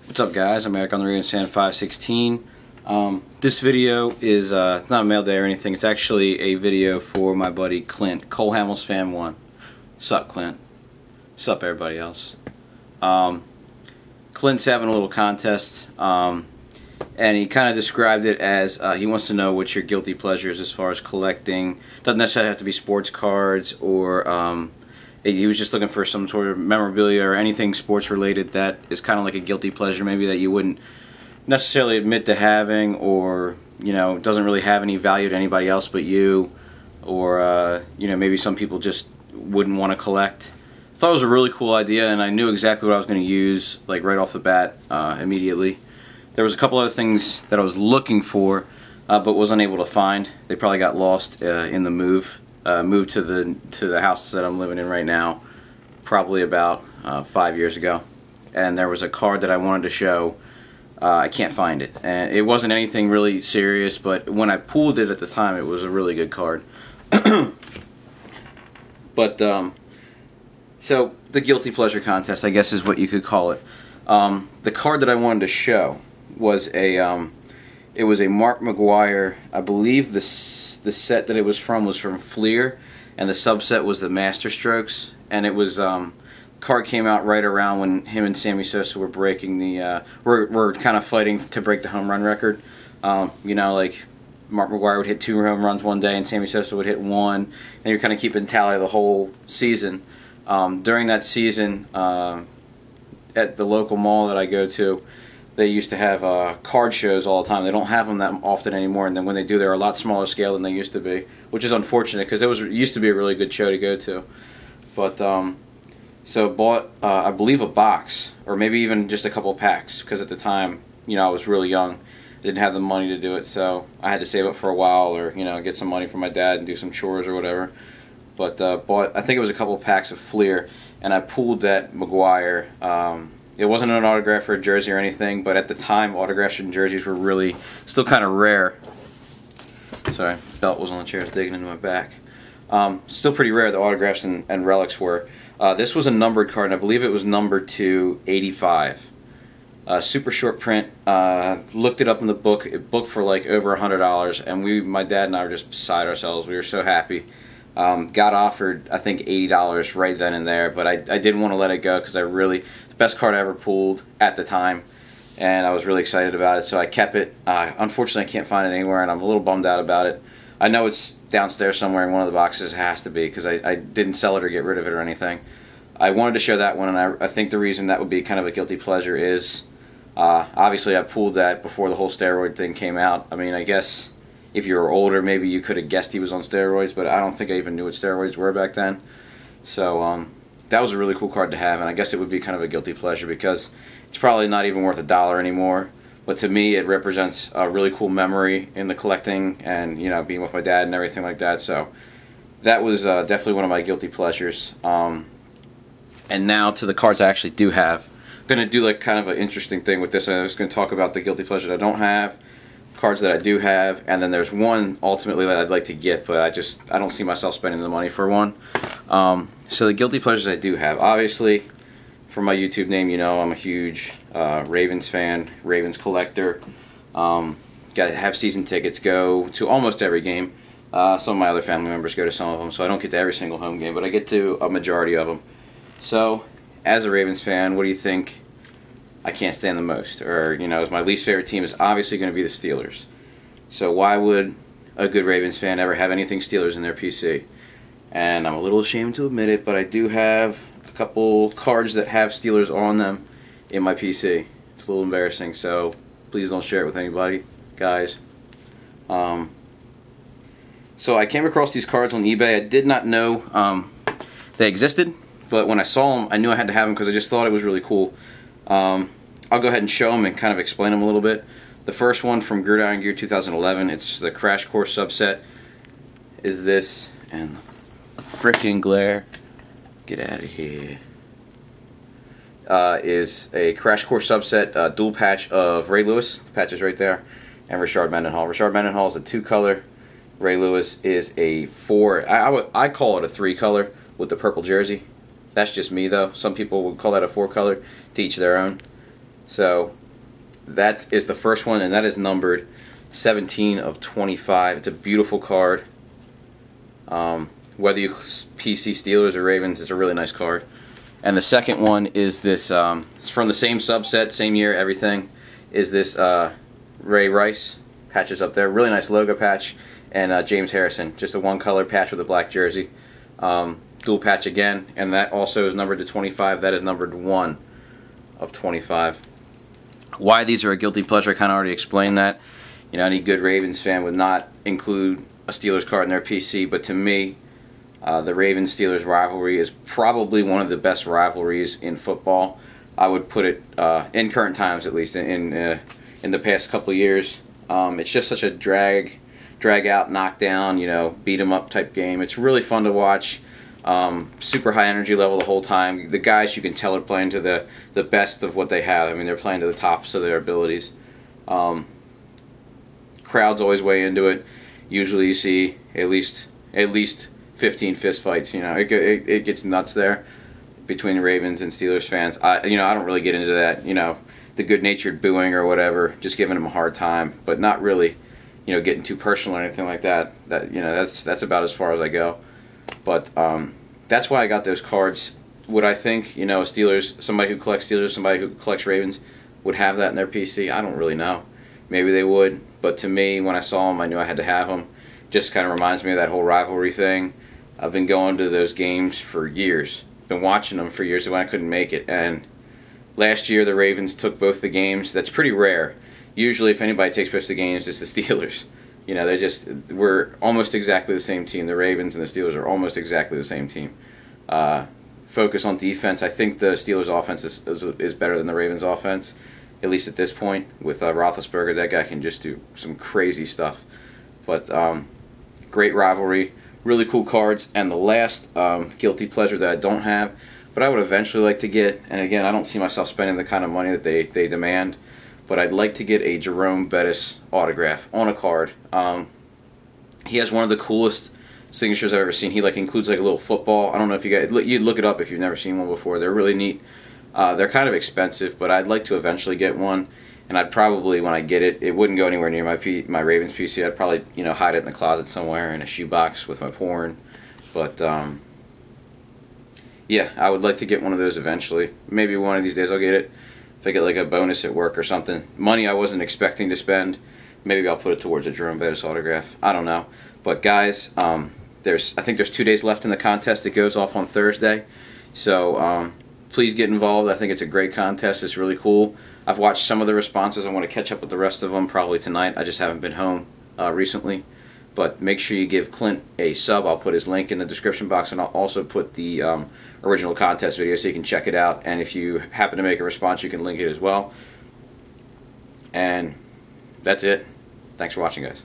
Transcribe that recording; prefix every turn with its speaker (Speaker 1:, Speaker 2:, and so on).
Speaker 1: What's up, guys? I'm Eric on the colehamelsfan1. This video is it's not a mail day or anything. It's actually a video for my buddy Clint, colehamelsfan1. Sup, Clint? Sup, everybody else? Clint's having a little contest, and he kind of described it as he wants to know what your guilty pleasure is as far as collecting. Doesn't necessarily have to be sports cards or he was just looking for some sort of memorabilia or anything sports related that is kind of like a guilty pleasure, maybe that you wouldn't necessarily admit to having, or doesn't really have any value to anybody else but you, or maybe some people just wouldn't want to collect. I thought it was a really cool idea, and I knew exactly what I was going to use, like right off the bat, immediately. There was a couple other things that I was looking for, but was unable to find. They probably got lost in the move. Moved to the house that I'm living in right now probably about 5 years ago, and there was a card that I wanted to show. I can't find it, and it wasn't anything really serious, but when I pulled it at the time, it was a really good card. But so the guilty pleasure contest, I guess, is what you could call it. The card that I wanted to show was it was a Mark McGwire. I believe the set that it was from Fleer, and the subset was the Master Strokes. And it was card came out right around when him and Sammy Sosa were breaking the were kind of fighting to break the home run record. Like Mark McGwire would hit 2 home runs one day, and Sammy Sosa would hit 1, and you're kind of keeping tally of the whole season. During that season, at the local mall that I go to, they used to have card shows all the time. They don't have them that often anymore, and then when they do, they're a lot smaller scale than they used to be, which is unfortunate because it used to be a really good show to go to. But so bought I believe a box, or maybe even just a couple of packs, because at the time I was really young, I didn't have the money to do it, so I had to save up for a while, or get some money from my dad and do some chores or whatever. But bought, I think it was a couple of packs of Fleer, and I pulled that McGwire. It wasn't an autograph or a jersey or anything, but at the time, autographs and jerseys were really still kind of rare. Sorry, belt was on the chair, it's digging into my back. Still pretty rare, the autographs and relics were. This was a numbered card, and I believe it was numbered to 85. Super short print. Looked it up in the book. It booked for like over $100, and my dad and I were just beside ourselves. We were so happy. Got offered, I think, $80 right then and there, but I didn't want to let it go because the best card I ever pulled at the time, and I was really excited about it, so I kept it. Unfortunately, I can't find it anywhere, and I'm a little bummed out about it. I know it's downstairs somewhere in one of the boxes. It has to be, because I didn't sell it or get rid of it or anything. I wanted to show that one, and I think the reason that would be kind of a guilty pleasure is, obviously I pulled that before the whole steroid thing came out. I mean, I guess if you were older, maybe you could have guessed he was on steroids, but I don't think I even knew what steroids were back then. So that was a really cool card to have, and I guess it would be kind of a guilty pleasure because it's probably not even worth $1 anymore. But to me, it represents a really cool memory in the collecting, and being with my dad and everything like that. So that was definitely one of my guilty pleasures. And now to the cards I actually do have. I'm going to do like kind of an interesting thing with this. I was going to talk about the guilty pleasure that I don't have, cards that I do have, and then there's one ultimately that I'd like to get, but I don't see myself spending the money for one. So the guilty pleasures I do have, obviously, from my YouTube name, I'm a huge Ravens fan, Ravens collector. Got to have season tickets, go to almost every game. Some of my other family members go to some of them, so I don't get to every single home game, but I get to a majority of them. So, as a Ravens fan, what do you think I can't stand the most? Or, my least favorite team is obviously going to be the Steelers. So why would a good Ravens fan ever have anything Steelers in their PC? And I'm a little ashamed to admit it, but I do have a couple cards that have Steelers on them in my PC. It's a little embarrassing, so please don't share it with anybody, guys. So I came across these cards on eBay. I did not know they existed, but when I saw them, I knew I had to have them because I just thought it was really cool. I'll go ahead and show them and kind of explain them a little bit. The first one from Gridiron Gear 2011, it's the Crash Course subset, is this, and freaking glare, get out of here, is a Crash Course subset, dual patch of Ray Lewis, the patch is right there, and Richard Mendenhall. Richard Mendenhall is a 2-color, Ray Lewis is a 4, I call it a 3-color with the purple jersey. That's just me though. Some people would call that a 4-color, to each their own. So that is the first one, and that is numbered 17 of 25. It's a beautiful card. Whether you PC Steelers or Ravens, it's a really nice card. And the second one is this, it's from the same subset, same year, everything, is this Ray Rice, patches up there, really nice logo patch, and James Harrison, just a one-color patch with a black jersey. Dual patch again, and that also is numbered to 25. That is numbered 1 of 25. Why these are a guilty pleasure, I kind of already explained that. You know, any good Ravens fan would not include a Steelers card in their PC, but to me, the Ravens-Steelers rivalry is probably one of the best rivalries in football. I would put it, in current times at least, in the past couple of years. It's just such a drag out, knockdown, you know, beat 'em up type game. It's really fun to watch. Super high energy level the whole time. The guys, you can tell, are playing to the best of what they have. I mean, they're playing to the tops of their abilities. Crowds always way into it. Usually you see at least 15 fist fights. You know, it gets nuts there between the Ravens and Steelers fans. I don't really get into that. You know, the good-natured booing or whatever, just giving them a hard time, but not really, you know, getting too personal or anything like that. That's about as far as I go. But that's why I got those cards. Would I think, you know, somebody who collects Steelers, somebody who collects Ravens, would have that in their PC? I don't really know. Maybe they would, but to me, when I saw them, I knew I had to have them. Just kind of reminds me of that whole rivalry thing. I've been going to those games for years. Been watching them for years when I couldn't make it. And last year, the Ravens took both the games. That's pretty rare. Usually, if anybody takes both the games, it's the Steelers. You know, we're almost exactly the same team. The Ravens and the Steelers are almost exactly the same team. Focus on defense. I think the Steelers' offense is better than the Ravens' offense, at least at this point. With Roethlisberger, that guy can just do some crazy stuff. But great rivalry, really cool cards. And the last guilty pleasure that I don't have, but I would eventually like to get, and again, I don't see myself spending the kind of money that they demand, but I'd like to get a Jerome Bettis autograph on a card. He has one of the coolest signatures I've ever seen. He includes a little football. I don't know if you'd look it up if you've never seen one before. They're really neat. They're kind of expensive, but I'd like to eventually get one. And I'd probably, when I get it, it wouldn't go anywhere near my Ravens PC. I'd probably, you know, hide it in the closet somewhere in a shoebox with my porn. But yeah, I would like to get one of those eventually. Maybe one of these days I'll get it. If I get a bonus at work or something. Money I wasn't expecting to spend. Maybe I'll put it towards a Jerome Bettis autograph. I don't know. But guys, I think there's 2 days left in the contest. It goes off on Thursday. So please get involved. I think it's a great contest. It's really cool. I've watched some of the responses. I want to catch up with the rest of them probably tonight. I just haven't been home recently. But make sure you give Clint a sub. I'll put his link in the description box, and I'll also put the original contest video so you can check it out. And if you happen to make a response, you can link it as well. And that's it. Thanks for watching, guys.